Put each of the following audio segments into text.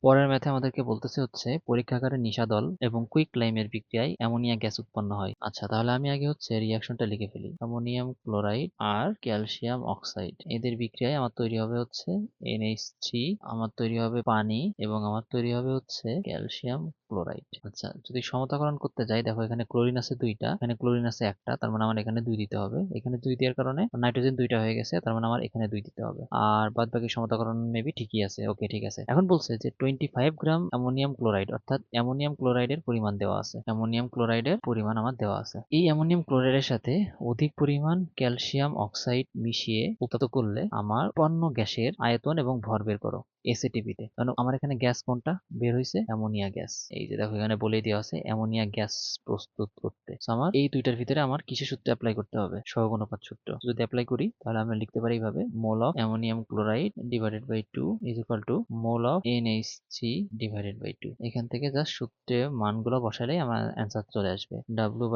পরের ম্যাথে আমাদেরকে বলতেছে হচ্ছে পরীক্ষাগারে নিশাদল এবং কুইক লাইমের বিক্রিয়ায় অ্যামোনিয়া গ্যাস উৎপন্ন হয়। আচ্ছা, তাহলে আমি আগে হচ্ছে রিয়াকশনটা লিখে ফেলি। অ্যামোনিয়াম ক্লোরাইড আর ক্যালসিয়াম অক্সাইড, এদের বিক্রিয়ায় আমার তৈরি হবে হচ্ছে NH3, আমার তৈরি হবে পানি, এবং আমার তৈরি হবে হচ্ছে ক্যালসিয়াম ক্লোরাইড। আচ্ছা, যদি সমতাকরণ করতে যাই, দেখো এখানে ক্লোরিন আছে দুইটা, এখানে ক্লোরিন আছে একটা, তার মানে আমার এখানে 2 দিতে হবে। এখানে 2 দেওয়ার কারণে নাইট্রোজেন 2টা হয়ে গেছে, তার মানে আমার এখানে 2 দিতে হবে। আর বাদ বাকি সমতাকরণ মেবি ঠিকই আছে। ওকে, ঠিক আছে। এখন বলছে যে 25 গ্রাম অ্যামোনিয়াম ক্লোরাইড, অর্থাৎ অ্যামোনিয়াম ক্লোরাইডের পরিমাণ দেওয়া আছে। অ্যামোনিয়াম ক্লোরাইডের পরিমাণ আমার দেওয়া আছে। এই অ্যামোনিয়াম ক্লোরাইডের সাথে অধিক পরিমাণ ক্যালসিয়াম অক্সাইড মিশিয়ে উৎপাদন করলে আমার উৎপন্ন গ্যাসের আয়তন এবং ভর বের করো এসএটিপিতে। কারণ আমার এখানে গ্যাস কোনটা বের হয়েছে? Ammonia gas. এই যে দেখো এখানে বলেই দেওয়া আছে অ্যামোনিয়া গ্যাস প্রস্তুত করতে। আমার এই দুইটার ভিতরে আমার কিসের সূত্র অ্যাপ্লাই করতে হবে? সহগ অনুপাত সূত্র। যদি অ্যাপ্লাই করি তাহলে আমরা লিখতে পারি এইভাবে, mole of ammonium chloride divided by 2 is equal to mole of NH3 divided by 2। এখান থেকে জাস্ট সূত্রে মানগুলো বসালেই আমার অ্যান্সার চলে আসবে। ডাব্লিউ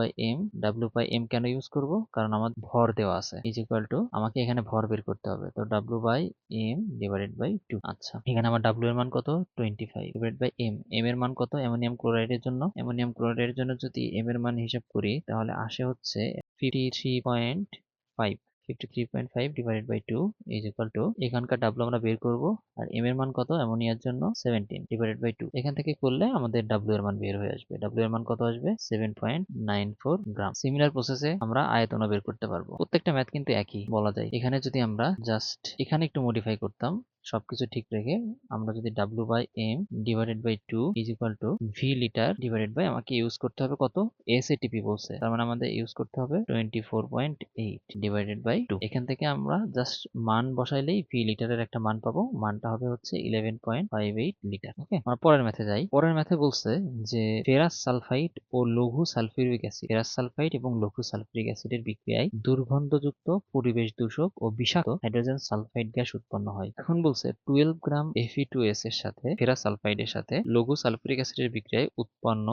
বাই এম কেন ইউজ করব? কারণ আমার ভর দেওয়া আছে, ইজ ইকুয়াল টু আমাকে এখানে ভর বের করতে হবে, তো W by M divided by 2। আচ্ছা, এখানে আমার ডাব্লিউ এর মান কত? 25 ডিভাইডেড বাই এম। এম এর মান কত অ্যামোনিয়াম ক্লোরাইডের জন্য? অ্যামোনিয়াম ক্লোরাইডের জন্য যদি এম এর মান হিসাব করি তাহলে আসে হচ্ছে 53.5। 53.5 divided by 2 is equal to, এখানকার ডাব্লিউ আমরা বের করব, আর এম এর মান কত অ্যামোনিয়ার জন্য? 17 ডিভাইডেড বাই 2। এখান থেকে করলে আমাদের ডাব্লিউ এর মান বের হয়ে আসবে। ডাব্লিউ এর মান কত আসবে? 7.94 গ্রাম। সিমিলার প্রসেসে আমরা আয়তনও বের করতে পারবো। প্রত্যেকটা ম্যাথ কিন্তু একই বলা যায়। এখানে যদি আমরা জাস্ট এখানে একটু মডিফাই করতাম, সবকিছু ঠিক রেখে আমরা যদি W by M divided by 2 is equal to V litre divided by, আমাকে ইউজ করতে হবে কত? এসএটিপি বলছে, তার মানে আমাদের ইউজ করতে হবে 24.8 ডিভাইডেড বাই 2। এখান থেকে আমরা জাস্ট মান বসাইলেই ভি লিটারের একটা মান পাবো, মানটা হবে হচ্ছে 11.58 লিটার। ওকে, আমরা পরের ম্যাথে যাই। পরের ম্যাথে বলছে যে ফেরাস সালফাইড ও লঘু সালফিউরিক অ্যাসিড, ফেরাস সালফাইড এবং লঘু সালফিউরিক অ্যাসিডের বিক্রিয়ায় দুর্গন্ধযুক্ত, পরিবেশ দূষক ও বিষাক্ত হাইড্রোজেন সালফাইড গ্যাস উৎপন্ন হয়। এখন বলছে 12 গ্রাম Fe2S এর সাথে ফেরাস সালফাইডের সাথে লঘু সালফিউরিক অ্যাসিডের বিক্রিয়ায় উৎপন্ন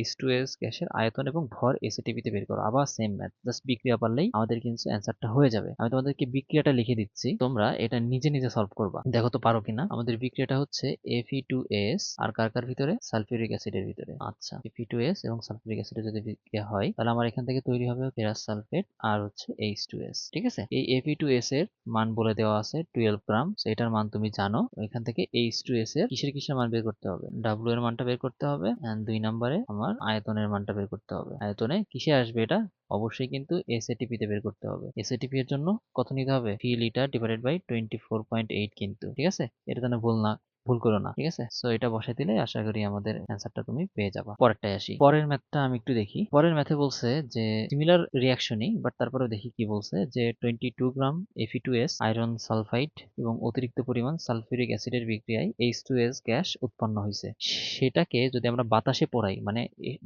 H2S গ্যাসের আয়তন এবং ভর এসএটিপিতে বের করো। আবার সেম ম্যাথ, জাস্ট বিক্রিয়া পারলেই আমাদের কিন্তু অ্যান্সারটা হয়ে যাবে। আমি তোমাদেরকে বিক্রিয়াটা লিখে দিচ্ছি, তোমরা এটা নিজে নিজে সলভ করবা, দেখো তো পারো কিনা। আমাদের বিক্রিয়াটা হচ্ছে Fe2S আর কার কার ভিতরে? সালফিউরিক অ্যাসিডের ভিতরে। আচ্ছা, Fe2S এবং সালফিউরিক অ্যাসিডের যদি বিক্রিয়া হয় তাহলে আমার এখান থেকে তৈরি হবে ফেরাস সালফেট আর হচ্ছে H2S। ঠিক আছে, এই Fe2S এর মান বলে দেওয়া আছে 12 গ্রাম, এটার মান তুমি জানো। এখান থেকে H2S এর কিসের কিসের মান বের করতে হবে? W এর মানটা বের করতে হবে, এন্ড 2 নম্বরে আমার আয়তনের মানটা বের করতে হবে। আয়তনে কিসে আসবে এটা? অবশ্যই কিন্তু এসএটিপি তে বের করতে হবে। এসএটিপি এর জন্য কত নিতে হবে? 3 লিটার ডিভাইডেড বাই 24.8 কিন্তু। ঠিক আছে, এটা যেন ভুল করো না। ঠিক আছে, সো এটা বসাই দিলে আশা করি আমাদের অ্যান্সারটা তুমি পেয়ে যাবা। পরেরটায় আসি। পরের ম্যাথটা আমি একটু দেখি। পরের ম্যাথে বলছে যে সিমিলার রিয়াকশনই, বাট তারপরেও দেখি কি বলছে, যে 22 গ্রাম Fe2S আয়রন সালফাইড এবং অতিরিক্ত পরিমাণ সালফিউরিক অ্যাসিডের বিক্রিয়ায় H2S গ্যাস উৎপন্ন হয়েছে। সেটাকে যদি আমরা বাতাসে পোড়াই, মানে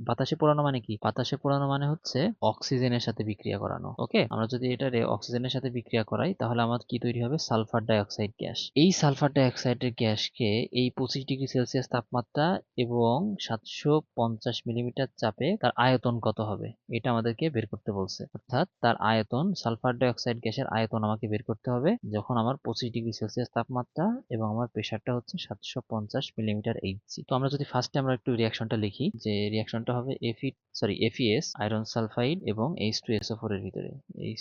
বাতাসে পোড়ানো মানে কি? বাতাসে পোড়ানো মানে হচ্ছে অক্সিজেনের সাথে বিক্রিয়া করানো। ওকে, আমরা যদি এটা অক্সিজেনের সাথে বিক্রিয়া করাই তাহলে আমার কি তৈরি হবে? Sulphur dioxide gas. এই সালফার ডাইঅক্সাইডের গ্যাসকে এই 25 ডিগ্রি সেলসিয়াস তাপমাত্রা এবং 750 মিলিমিটার চাপে তার আয়তন কত হবে এটা আমাদেরকে বের করতে বলছে। অর্থাৎ তার আয়তন, সালফার ডাইঅক্সাইড গ্যাসের আয়তন আমাকে বের করতে হবে যখন আমার 25 ডিগ্রি সেলসিয়াস তাপমাত্রা এবং আমার প্রেশারটা হচ্ছে 750 মিলিমিটার এইচজি। তো আমরা যদি ফার্স্টে আমরা একটু রিয়াকশনটা লিখি, যে রিয়াকশনটা হবে FeS আয়রন সালফাইড এবং H2SO4 এর ভিতরে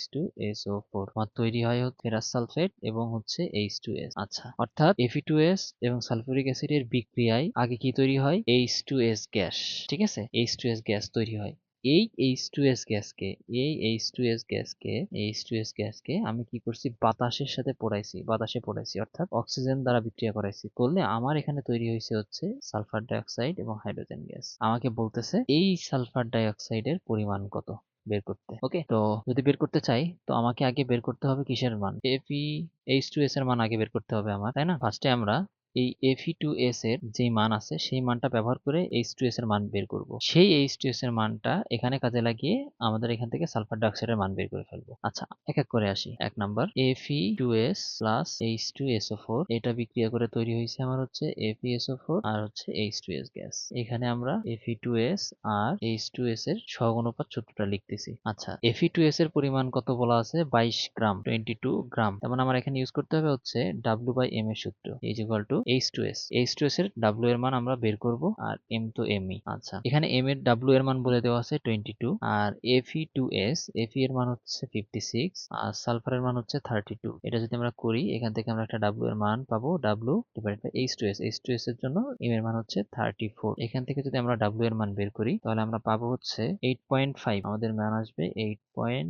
H2SO4 আমার তৈরি হয় ফেরাস সালফেট এবং হচ্ছে H2S। আচ্ছা, অর্থাৎ Fe2S এবং সালফিউরিক অ্যাসিডের বিক্রিয়ায় আগে কি তৈরি হয়? H2S gas. ঠিক আছে, H2S গ্যাস তৈরি হয়। এই H2S গ্যাসকে আমি কি করছি? বাতাসে পোড়াইছি, অর্থাৎ অক্সিজেন দ্বারা বিক্রিয়া করাইছি। করলে আমার এখানে তৈরি হয়েছে হচ্ছে সালফার ডাইঅক্সাইড এবং হাইড্রোজেন গ্যাস। আমাকে বলতেছে এই সালফার ডাইঅক্সাইডের পরিমাণ কত বের করতে। ওকে, তো যদি বের করতে চাই তো আমাকে আগে বের করতে হবে কিসের মান? H2S এর মান আগে বের করতে হবে আমার, তাই না? ফার্স্টে আমরা এই Fe2S এর যে মান আছে সেই মানটা ব্যবহার করে H2S এর মান বের করব। সেই H2S এর মানটা এখানে কাজে লাগিয়ে আমাদের এখান থেকে সালফার ডাইঅক্সাইডের মান বের করে ফেলবো। আচ্ছা, এক এক করে আসি। এক নাম্বার, Fe2S প্লাস H2SO4, এটা বিক্রিয়া করে তৈরি হয়েছে আমার হচ্ছে FeSO4 আর হচ্ছে H2S গ্যাস। এখানে আমরা Fe2S আর H2S এর সহগ অনুপাত সূত্রটা লিখতেছি। আচ্ছা, Fe2S এর পরিমাণ কত বলা আছে? 22 গ্রাম, 22 গ্রাম। তার মানে আমার এখানে ইউজ করতে হবে হচ্ছে W বাই M এর সূত্র, is equal two H2S, H2S এর W এর মান আমরা বের করব, আর M তো এমই। আচ্ছা, এখানে M এর W এর মান বলে দেওয়া আছে 22, আর Fe2S, Fe এর মান হচ্ছে 56, আর সালফারের মান হচ্ছে 32। এটা যদি আমরা করি, এখান থেকে আমরা একটা W এর মান পাবো, W divide by H2S, H2S এর জন্য M এর মান হচ্ছে 34। এখান থেকে যদি আমরা W এর মান বের করি, তাহলে আমরা পাবো হচ্ছে 8.5, আমাদের মান আসবে 8.5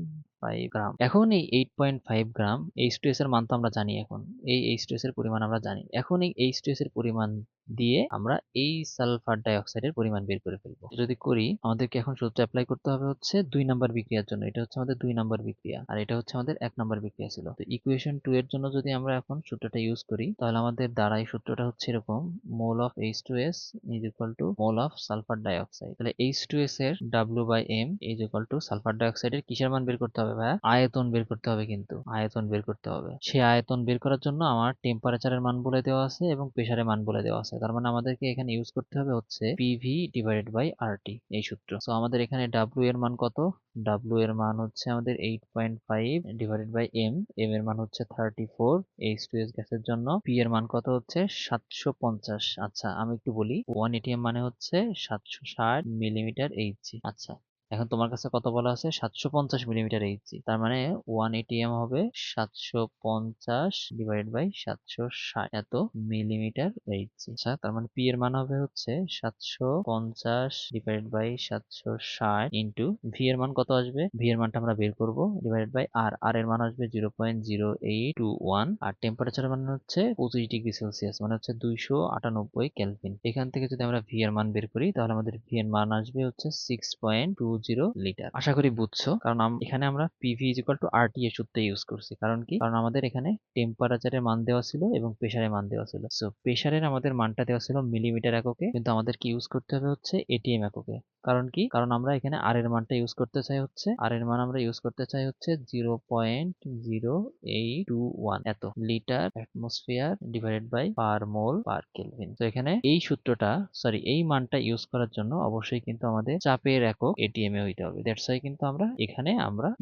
গ্রাম। এখন এই 8.5 গ্রাম H2S এর মান তো আমরা জানি, এখন এই H2S এর পরিমাণ আমরা জানি। এখন এই H2S এর পরিমাণ দিয়ে আমরা এই সালফার ডাইঅক্সাইডের পরিমাণ বের করে ফেলবো। যদি করি, আমাদেরকে এখন সূত্র অ্যাপ্লাই করতে হবে হচ্ছে 2 নাম্বার বিক্রিয়ার জন্য। এটা হচ্ছে আমাদের 2 নাম্বার বিক্রিয়া, আর এটা হচ্ছে আমাদের 1 নাম্বার বিক্রিয়া ছিল। তো ইকুয়েশন 2 এর জন্য যদি আমরা এখন সূত্রটা ইউজ করি, তাহলে আমাদের দ্বারাই সূত্রটা হচ্ছে এরকম, mole of H2S is equal to mole of sulphur dioxide. তাহলে H2S এর W by M is equal to sulphur ডাইঅক্সাইডের কিসের মান বের করতে হবে ভাইয়া? আয়তন বের করতে হবে, কিন্তু আয়তন বের করতে হবে। সেই আয়তন বের করার জন্য আমার টেম্পারেচারের মান বলে দেওয়া আছে এবং প্রেসারের মান বলে দেওয়া আছে। তার মানে আমাদেরকে এখানে ইউজ করতে হবে হচ্ছে পিভি ডিভাইডেড বাই আরটি, এই সূত্র। সো আমাদের এখানে ডাব্লিউ এর মান কত? ডাব্লিউ এর মান হচ্ছে আমাদের 8.5 ডিভাইডেড বাই এম, এম এর মান হচ্ছে 34 H2S গ্যাসের জন্য। পি এর মান কত হচ্ছে? 750। আচ্ছা, আমি একটু বলি, 1 এটিএম মানে হচ্ছে 760 মিলিমিটার এইচজি। আচ্ছা, এখন তোমার কাছে কত বলা আছে? 750 মিলিমিটার এইচজি। তার মানে 1 এটিএম হবে 750 ডিভাইড বাই 760 এত মিলিমিটার এইচজি। আচ্ছা, তার মানে পি এর মান হবে হচ্ছে 750 ডিভাইড বাই 760 ইন্টু ভি এর মান কত আসবে? ভি এর মানটা আমরা বের করব, ডিভাইড বাই আর, আর এর মান আসবে 0.0821, আর টেম্পারেচার মান হচ্ছে 25 ডিগ্রি সেলসিয়াস, মানে হচ্ছে 298 কেলভিন। এখান থেকে যদি আমরা ভি এর মান বের করি, তাহলে আমাদের ভি এর মান আসবে হচ্ছে 6.20 লিটার। আশা করি বুঝছো, কারণ এখানে আমরা PV is equal two RT এর সূত্র ইউজ করছি। কারণ কি? কারণ আমাদের এখানে টেম্পারেচারের মান দেওয়া ছিল এবং প্রেসারের মান দেওয়া ছিল। সো প্রেসারের আমাদের মানটা দেওয়া ছিল মিলিমিটার এককে, কিন্তু আমাদেরকে ইউজ করতে হবে হচ্ছে এটিএম এককে। কারণ কি? কারণ আমরা এখানে আর এর মানটা ইউজ করতে চাই হচ্ছে, আর এর মান আমরা ইউজ করতে চাই হচ্ছে 0.0821 এত litre atmosphere divided by per mole per kelvin. তো এখানে এই সূত্রটা, সরি, এই মানটা ইউজ করার জন্য অবশ্যই কিন্তু আমাদের চাপের একক এটিএম এ হইতে হবে। দ্যাটস ওয়াই কিন্তু আমরা এখানে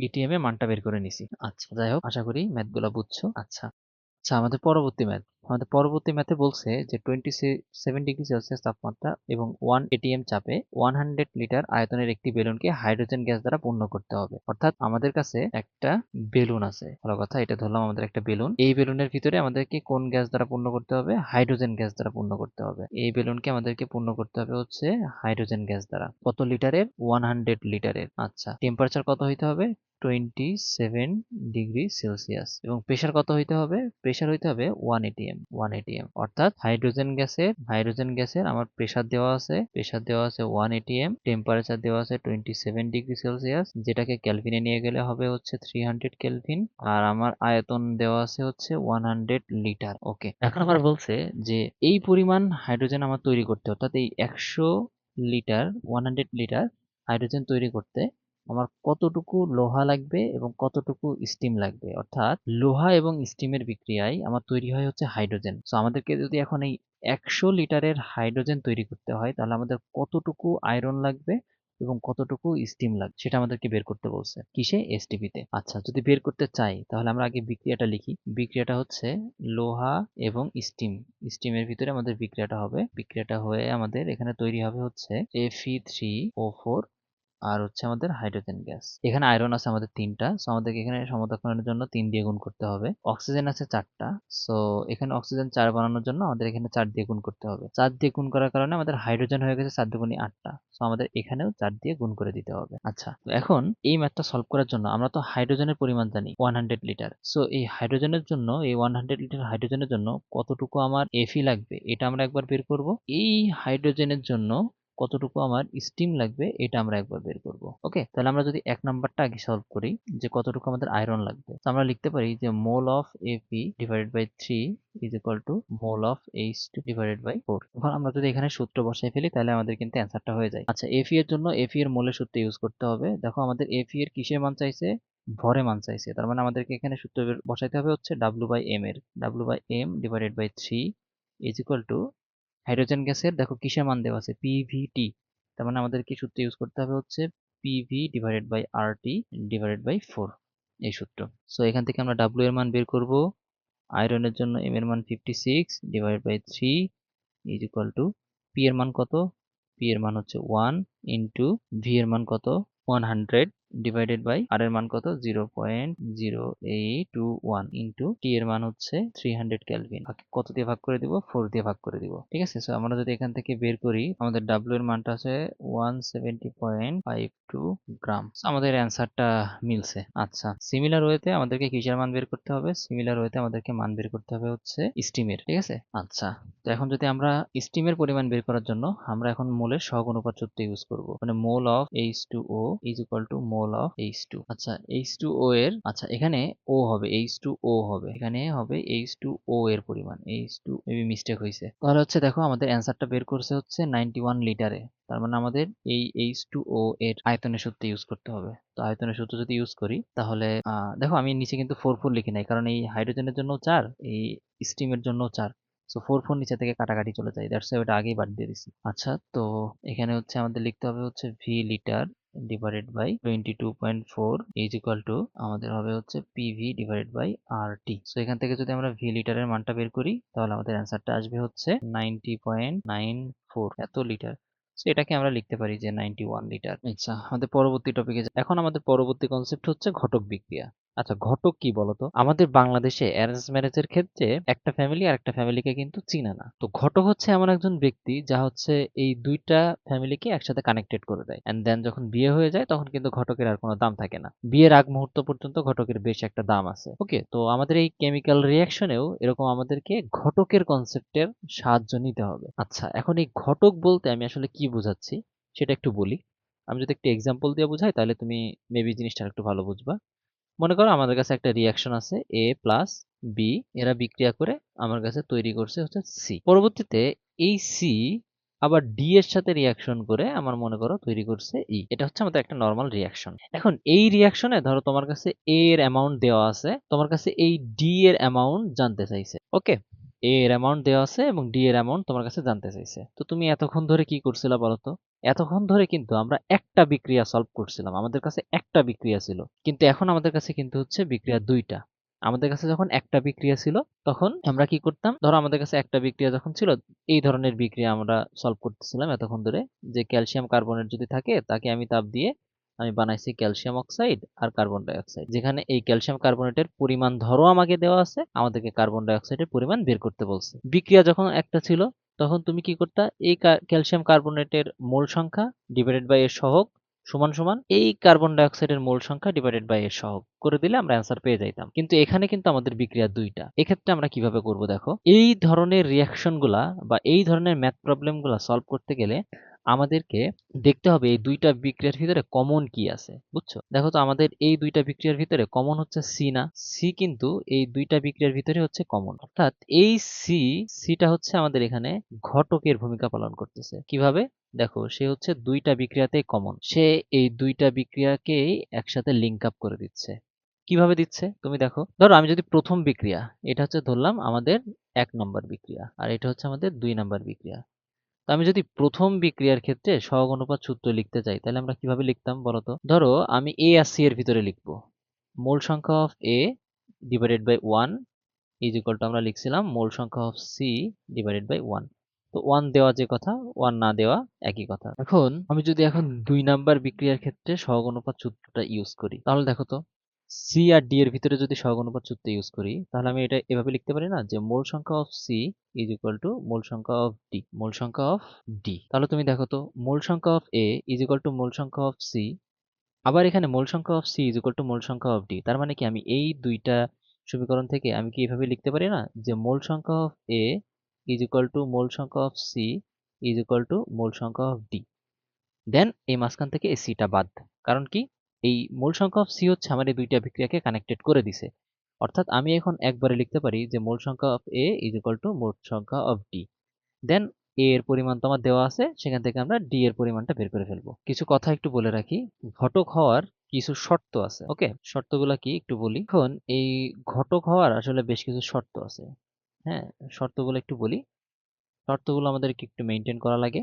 এটিএম এ মানটা বের করে নিছি। আচ্ছা, যাই হোক, আশা করি ম্যাথগুলো বুঝছো। আচ্ছা আচ্ছা, আমাদের পরবর্তী ম্যাথে বলছে যে 27 ডিগ্রি সেলসিয়াস তাপমাত্রা এবং 1 এটিএম চাপে 100 লিটার আয়তনের একটি বেলুনকে হাইড্রোজেন গ্যাস দ্বারা পূর্ণ করতে হবে। অর্থাৎ আমাদের কাছে একটা বেলুন আছে, ভালো কথা, এটা ধরলাম আমাদের একটা বেলুন। এই বেলুনের ভিতরে আমাদেরকে কোন গ্যাস দ্বারা পূর্ণ করতে হবে? হাইড্রোজেন গ্যাস দ্বারা পূর্ণ করতে হবে। এই বেলুনকে আমাদেরকে পূর্ণ করতে হবে হচ্ছে হাইড্রোজেন গ্যাস দ্বারা। কত লিটারের? 100 লিটারের। আচ্ছা, টেম্পারেচার কত হইতে হবে? 27 ডিগ্রি সেলসিয়াস। এবং প্রেসার কত হইতে হবে? প্রেসার হইতে হবে 1 atm। অর্থাৎ হাইড্রোজেন গ্যাসের আমার প্রেসার দেওয়া আছে, 1 atm, টেম্পারেচার দেওয়া আছে 27 ডিগ্রি সেলসিয়াস, যেটাকে ক্যালভিনে নিয়ে গেলে হবে হচ্ছে 300 কেলভিন, আর আমার আয়তন দেওয়া আছে হচ্ছে 100 লিটার। ওকে, এখন আমার বলছে যে এই পরিমাণ হাইড্রোজেন আমার তৈরি করতে, অর্থাৎ এই 100 লিটার, 100 লিটার হাইড্রোজেন তৈরি করতে আমার কতটুকু লোহা লাগবে এবং কতটুকু স্টিম লাগবে। অর্থাৎ লোহা এবং স্টিমের বিক্রিয়ায় আমার তৈরি হয় হচ্ছে হাইড্রোজেন। তো আমাদেরকে যদি এখন এই 100 লিটারের হাইড্রোজেন তৈরি করতে হয়, তাহলে আমাদের কতটুকু আয়রন লাগবে এবং কতটুকু স্টিম লাগবে সেটা আমাদেরকে বের করতে বলছে। কিসে? এসটিপিতে। আচ্ছা, যদি বের করতে চাই, তাহলে আমরা আগে বিক্রিয়াটা লিখি। বিক্রিয়াটা হচ্ছে লোহা এবং স্টিম, স্টিমের ভিতরে আমাদের বিক্রিয়াটা হবে, বিক্রিয়াটা হয়ে আমাদের এখানে তৈরি হবে হচ্ছে Fe3O4, আর হচ্ছে আমাদের হাইড্রোজেন গ্যাস। এখানে আয়রন আছে আমাদের 3টা, সো আমাদেরকে এখানে সমতাকরণের জন্য 3 দিয়ে গুণ করতে হবে। অক্সিজেন আছে 4টা, সো এখানে অক্সিজেন 4 বানানোর জন্য আমাদের এখানে 4 দিয়ে গুণ করতে হবে। 4 দিয়ে গুণ করার কারণে আমাদের হাইড্রোজেন হয়ে গেছে 4 দুগুণে 8টা, সো আমাদের এখানেও 4 দিয়ে গুণ করে দিতে হবে। আচ্ছা, তো এখন এই ম্যাথটা সলভ করার জন্য আমরা তো হাইড্রোজেনের পরিমাণ জানি 100 লিটার। সো এই হাইড্রোজেনের জন্য, এই 100 লিটার হাইড্রোজেনের জন্য কতটুকু আমার এফি লাগবে এটা আমরা একবার বের করব। এই হাইড্রোজেনের জন্য কতটুকু আমার স্টিম লাগবে এটা আমরা একবার বের করব। ওকে, তাহলে আমরা যদি 1 নাম্বারটা আগে সলভ করি, যে কতটুকু আমাদের আয়রন লাগবে, তো আমরা লিখতে পারি যে mole of AP divided by 3 is equal to mole of H2 divided by 4। এখন আমরা যদি এখানে সূত্র বসাই ফেলি, তাহলে আমাদের কিন্তু অ্যান্সারটা হয়ে যায়। আচ্ছা, এফি এর জন্য এফি এর মোলের সূত্র ইউজ করতে হবে। দেখো, আমাদের এফি এর কিসের মান চাইছে? ভরে মান চাইছে। তার মানে আমাদেরকে এখানে সূত্র বসাইতে হবে হচ্ছে ডাব্লু বাই এম এর, W by M divided by 3 is equal to hydrogen গ্যাসের দেখো কিসের মান দেওয়া আছে? পিভিটি। তার মানে আমাদের কি সূত্র ইউজ করতে হবে হচ্ছে PV divided by RT divided by 4, এই সূত্র। সো এখান থেকে আমরা ডাব্লিউ এর মান বের করব, আয়রনের জন্য এম এর মান 56 divide by 3 is equal to P এর মান কত? পি এর মান হচ্ছে 1 ইন্টু ভি এর মান কত? 100 ডিভাইডেড বাই আর এর মান কত? 0.0821 ইন্টু টি এর মান হচ্ছে 300 কেলভিন। কত দিয়ে ভাগ করে দিব? 4 দিয়ে ভাগ করে দিব। ঠিক আছে, সো আমরা যদি এখান থেকে বের করি আমাদের ডাব্লিউ এর মানটা আছে 170.52 গ্রাম। আমাদের অ্যান্সারটা মিলছে। আচ্ছা, সিমিলার ওয়েতে আমাদেরকে কিসের মান বের করতে হবে? সিমিলার ওয়েতে আমাদেরকে মান বের করতে হবে হচ্ছে স্টিমের। ঠিক আছে, আচ্ছা, তো এখন যদি আমরা স্টিমের পরিমাণ বের করার জন্য আমরা এখন মোলের সহগ অনুপাত সূত্র ইউজ করব, মানে mole of H2O is equal to mole of H2। আচ্ছা, H2O এর, আচ্ছা এখানে O হবে, H2O হবে, এখানে হবে H2O এর পরিমাণ, H2 মেবি মিস্টেক হয়েছে। তাহলে হচ্ছে দেখো আমাদের অ্যান্সারটা বের করছে হচ্ছে 91 লিটারে। তার মানে আমাদের এই H2O এর আয়তনের সূত্র ইউজ করতে হবে। তো আয়তনের সূত্র যদি ইউজ করি তাহলে দেখো আমি নিচে কিন্তু 4 লিখি নাই, কারণ এই হাইড্রোজেনের জন্য 4, এই স্টিমের জন্য 4, সো 4 নিচে থেকে কাটাকাটি চলে যায়, দ্যাটস ওটা আগেই বাদ দিয়ে দিছি। আচ্ছা, তো এখানে হচ্ছে আমাদের লিখতে হবে হচ্ছে V litre divided by 22.4 is equal to আমাদের হবে হচ্ছে PV divided by R T. So এখান থেকে যদি আমরা ভি লিটারের মানটা বের করি তাহলে আমাদের অ্যান্সারটা আসবে হচ্ছে 90.94 এত লিটার। সো এটাকে আমরা লিখতে পারি যে 91 লিটার। আচ্ছা, আমাদের পরবর্তী টপিকে এখন আমাদের পরবর্তী কনসেপ্ট হচ্ছে ঘটক বিক্রিয়া। আচ্ছা, ঘটক কি বলতো? আমাদের বাংলাদেশে অ্যারেঞ্জ ম্যারেজের ক্ষেত্রে একটা ফ্যামিলি আর একটা ফ্যামিলিকে কিন্তু চিনে না। তো ঘটক হচ্ছে এমন একজন ব্যক্তি যা হচ্ছে এই দুইটা ফ্যামিলিকে একসাথে কানেক্টেড করে দেয়, এন্ড দেন যখন বিয়ে হয়ে যায় তখন কিন্তু ঘটকের আর কোনো দাম থাকে না। বিয়ের আগ মুহূর্ত পর্যন্ত ঘটকের বেশ একটা দাম আছে। ওকে, তো আমাদের এই কেমিক্যাল রিয়াকশনেও এরকম আমাদেরকে ঘটকের কনসেপ্টের সাহায্য নিতে হবে। আচ্ছা, এখন এই ঘটক বলতে আমি আসলে কি বোঝাচ্ছি সেটা একটু বলি। আমি যদি একটু এক্সাম্পল দিয়ে বুঝাই তাহলে তুমি মেবি জিনিসটা একটু ভালো বুঝবা। মনে করো আমাদের কাছে একটা রিয়াকশন আছে এ প্লাস বি, এরা বিক্রিয়া করে আমার কাছে তৈরি করছে হচ্ছে সি। পরবর্তীতে এই সি আবার ডি এর সাথে রিয়াকশন করে আমার মনে করো তৈরি করছে ই। এটা হচ্ছে আমাদের একটা নর্মাল রিয়াকশন। এখন এই রিয়াকশনে ধরো তোমার কাছে এ এর অ্যামাউন্ট দেওয়া আছে, তোমার কাছে এই ডি এর অ্যামাউন্ট জানতে চাইছে। ওকে, এ এর অ্যামাউন্ট দেওয়া আছে এবং ডি এর অ্যামাউন্ট তোমার কাছে জানতে চাইছে। তো তুমি এতক্ষণ ধরে কি করছিলা বলো তো? এতক্ষণ ধরে কিন্তু আমরা একটা বিক্রিয়া সলভ করছিলাম, আমাদের কাছে একটা বিক্রিয়া ছিল। কিন্তু এখন আমাদের কাছে কিন্তু হচ্ছে বিক্রিয়া দুইটা। আমাদের কাছে যখন একটা বিক্রিয়া ছিল তখন আমরা কি করতাম? ধরো আমাদের কাছে একটা বিক্রিয়া যখন ছিল, এই ধরনের বিক্রিয়া আমরা সলভ করতেছিলাম এতক্ষণ ধরে, যে ক্যালসিয়াম কার্বনেট যদি থাকে তাকে আমি তাপ দিয়ে আমি বানাইছি ক্যালসিয়াম অক্সাইড আর কার্বন ডাই অক্সাইড, যেখানে এই ক্যালসিয়াম কার্বনেটের পরিমাণ ধরো আমাকে দেওয়া আছে, আমাদেরকে কার্বন ডাই অক্সাইডের পরিমাণ বের করতে বলছে। বিক্রিয়া যখন একটা ছিল তখন তুমি কি করতা? এই ক্যালসিয়াম কার্বনেটের মোল সংখ্যা ডিভাইডেড বাই এর সহগ সমান সমান এই কার্বন ডাই অক্সাইডের মোল সংখ্যা ডিভাইডেড বাই এর সহগ করে দিলে আমরা অ্যান্সার পেয়ে যাইতাম। কিন্তু এখানে কিন্তু আমাদের বিক্রিয়া দুইটা। এক্ষেত্রে আমরা কিভাবে করব দেখো, এই ধরনের রিয়াকশন গুলা বা এই ধরনের ম্যাথ প্রবলেম গুলা সলভ করতে গেলে আমাদেরকে দেখতে হবে এই দুইটা বিক্রিয়ার ভিতরে কমন কি আছে। বুঝছো? দেখো তো আমাদের এই দুইটা বিক্রিয়ার ভিতরে কমন হচ্ছে সি না? সি কিন্তু এই দুইটা বিক্রিয়ার ভিতরে হচ্ছে কমন, অর্থাৎ এই সিটা হচ্ছে আমাদের এখানে ঘটকের ভূমিকা পালন করতেছে। কিভাবে? দেখো, সে হচ্ছে দুইটা বিক্রিয়াতেই কমন, সে এই দুইটা বিক্রিয়াকেই একসাথে লিঙ্ক আপ করে দিচ্ছে। কিভাবে দিচ্ছে তুমি দেখো, ধরো আমি যদি প্রথম বিক্রিয়া, এটা হচ্ছে ধরলাম আমাদের 1 নম্বর বিক্রিয়া আর এটা হচ্ছে আমাদের 2 নম্বর বিক্রিয়া। তো আমি যদি প্রথম বিক্রিয়ার ক্ষেত্রে সহগ অনুপাত সূত্র লিখতে চাই তাহলে আমরা কিভাবে লিখতাম বলতো? ধরো আমি এ আর সি এর ভিতরে লিখবো মোল সংখ্যা of A divided by 1 is equal to আমরা লিখছিলাম মোল সংখ্যা অফ সি ডিভাইডেড বাই 1। তো 1 দেওয়া যে কথা, 1 না দেওয়া একই কথা। এখন আমি যদি এখন 2 নাম্বার বিক্রিয়ার ক্ষেত্রে সহগ অনুপাত সূত্রটা ইউজ করি তাহলে দেখো তো, সি আর ডি এর ভিতরে যদি সহগ অনুপাত সূত্র ইউজ করি তাহলে আমি এটা এভাবে লিখতে পারি না, যে মোল সংখ্যা of C is equal to mole সংখ্যা অফ ডি, মোল সংখ্যা অফ ডি। তাহলে তুমি দেখো তো, মোল সংখ্যা of A is equal to mole সংখ্যা অফ সি, আবার এখানে মোল সংখ্যা of C is equal to mole সংখ্যা অফ ডি। তার মানে কি আমি এই দুইটা সমীকরণ থেকে আমি কি এভাবে লিখতে পারি না, যে মোল সংখ্যা of A is equal to mole সংখ্যা of C is equal to mole সংখ্যা অফ ডি। দেন এই মাঝখান থেকে এই সিটা বাদ। কারণ কি? এই মোল সংখ্যা অফ সি হচ্ছে আমার এই দুইটা বিক্রিয়াকে কানেক্টেড করে দিছে। অর্থাৎ আমি এখন একবারে লিখতে পারি যে মোল সংখ্যা of A is equal to mole সংখ্যা অফ ডি। দেন এ এর পরিমাণ তো আমার দেওয়া আছে, সেখান থেকে আমরা ডি এর পরিমাণটা বের করে ফেলবো। কিছু কথা একটু বলে রাখি, ঘটক হওয়ার কিছু শর্ত আছে। ওকে, শর্তগুলা কি একটু বলি। এখন এই ঘটক হওয়ার আসলে বেশ কিছু শর্ত আছে। হ্যাঁ, শর্তগুলো একটু বলি। শর্তগুলো আমাদেরকে একটু মেনটেন করা লাগে।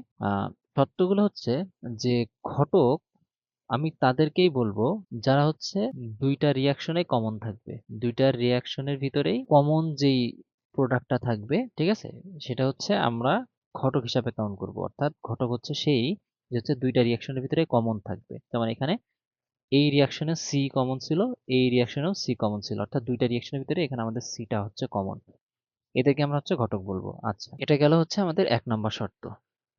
শর্তগুলো হচ্ছে যে ঘটক আমি তাদেরকেই বলবো যারা হচ্ছে দুইটা রিয়াকশনে কমন থাকবে, দুইটা রিয়াকশনের ভিতরেই কমন যেই প্রোডাক্টটা থাকবে, ঠিক আছে, সেটা হচ্ছে আমরা ঘটক হিসাবে কাউন্ট করব। অর্থাৎ ঘটক হচ্ছে সেই যে হচ্ছে দুইটা রিয়াকশনের ভিতরে কমন থাকবে। যেমন এখানে এই রিয়াকশনে সি কমন ছিল, এই রিয়াকশনেও সি কমন ছিল, অর্থাৎ দুইটা রিয়াকশনের ভিতরে এখানে আমাদের সিটা হচ্ছে কমন। এদেরকে আমরা হচ্ছে ঘটক বলবো। আচ্ছা, এটা গেল হচ্ছে আমাদের 1 নম্বর শর্ত।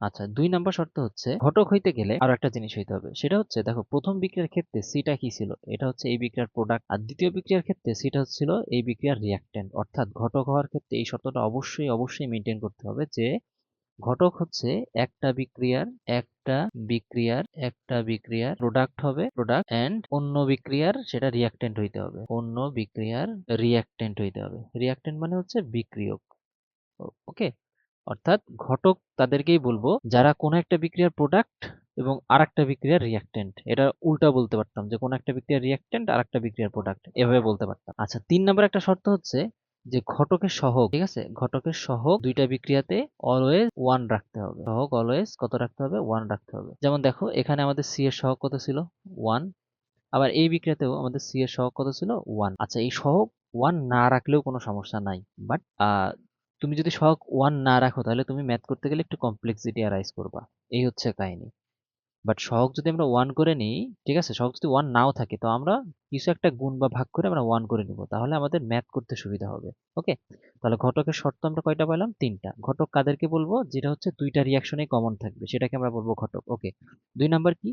আচ্ছা, 2 নম্বর শর্ত হচ্ছে ঘটক হইতে গেলে আরো একটা জিনিস হইতে হবে। সেটা হচ্ছে দেখো, প্রথম বিক্রিয়ার ক্ষেত্রে সিটা কি ছিল, এটা হচ্ছে এই বিক্রিয়ার প্রোডাক্ট। আর দ্বিতীয় বিক্রিয়ার ক্ষেত্রে সিটা হচ্ছিল এই বিক্রিয়ার রিয়াক্ট্যান্ট। অর্থাৎ ঘটক হওয়ার ক্ষেত্রে এই শর্তটা অবশ্যই অবশ্যই মেনটেন করতে হবে যে ঘটক হচ্ছে একটা বিক্রিয়ার প্রোডাক্ট হবে, প্রোডাক্ট, এন্ড অন্য বিক্রিয়ার সেটা রিয়াক্ট্যান্ট হইতে হবে, অন্য বিক্রিয়ার রিয়াক্ট্যান্ট হইতে হবে। রিয়াক্ট্যান্ট মানে হচ্ছে বিক্রিয়ক। ওকে, অর্থাৎ ঘটক তাদেরকেই বলবো যারা কোনো একটা বিক্রিয়ার প্রোডাক্ট এবং আরেকটা বিক্রিয়ার রিয়াক্ট্যান্ট। এটা উল্টা বলতে পারতাম যে কোনো একটা বিক্রিয়ার রিয়াক্ট্যান্ট আর একটা বিক্রিয়ার প্রোডাক্ট, এভাবে বলতে পারতাম। আচ্ছা, 3 নম্বর একটা শর্ত হচ্ছে যে ঘটকের সহগ, ঠিক আছে, ঘটকের সহগ দুইটা বিক্রিয়াতে অলওয়েজ 1 রাখতে হবে। সহগ অলওয়েজ কত রাখতে হবে? 1 রাখতে হবে। যেমন দেখো, এখানে আমাদের সি এর সহগ কত ছিল? 1। আবার এই বিক্রিয়াতেও আমাদের সি এর সহগ কত ছিল? 1। আচ্ছা, এই সহগ 1 না রাখলেও কোনো সমস্যা নাই, বাট তুমি যদি সহগ 1 না রাখো তাহলে তুমি ম্যাথ করতে গেলে একটু কমপ্লেক্সিটি অ্যারাইজ করবা। এই হচ্ছে কাহিনী। বাট সহগ যদি আমরা 1 করে নিই, ঠিক আছে, সহগ যদি 1 নাও থাকে তো আমরা কিছু একটা গুণ বা ভাগ করে আমরা 1 করে নিব, তাহলে আমাদের ম্যাথ করতে সুবিধা হবে। ওকে, তাহলে ঘটকের শর্ত আমরা কয়টা পেলাম? 3টা। ঘটক কাদেরকে বলবো? যেটা হচ্ছে দুইটা রিয়াকশনে কমন থাকবে, সেটাকে আমরা বলবো ঘটক। ওকে, 2 নাম্বার কি?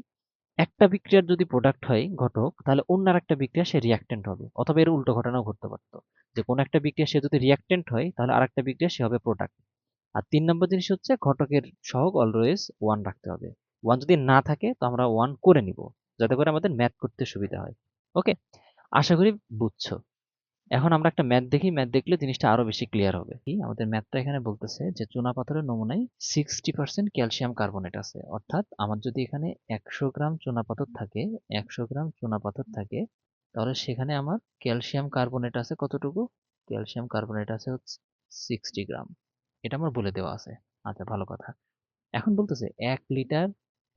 একটা বিক্রিয়ার যদি প্রোডাক্ট হয় ঘটক, তাহলে অন্য আরেকটা বিক্রিয়া সে রিয়াক্ট্যান্ট হবে। অথবা এর উল্টো ঘটনাও ঘটতে পারতো, যে কোনো একটা বিক্রিয়া সে যদি রিয়াক্ট্যান্ট হয় তাহলে আরেকটা বিক্রিয়া সে হবে প্রোডাক্ট। আর 3 নম্বর জিনিস হচ্ছে ঘটকের সহগ অলওয়েজ 1 রাখতে হবে। 1 যদি না থাকে তো আমরা 1 করে নিব, যাতে করে আমাদের ম্যাথ করতে সুবিধা হয়। ওকে, আশা করি বুঝছো। এখন আমরা একটা ম্যাথ দেখি, ম্যাথ দেখলে জিনিসটা আরো বেশি ক্লিয়ার হবে। কি আমাদের ম্যাথটা এখানে বলতেছে যে চুনা পাথরের নমুনায় 60% ক্যালসিয়াম কার্বনেট আছে। অর্থাৎ আমার যদি এখানে 100 গ্রাম চুনা পাথর থাকে, 100 গ্রাম চুনা পাথর থাকে, তাহলে সেখানে আমার ক্যালসিয়াম কার্বনেট আছে কতটুকু? ক্যালসিয়াম কার্বনেট আছে হচ্ছে 60 গ্রাম। এটা আমার বলে দেওয়া আছে। আচ্ছা, ভালো কথা। এখন বলতেছে 1 লিটার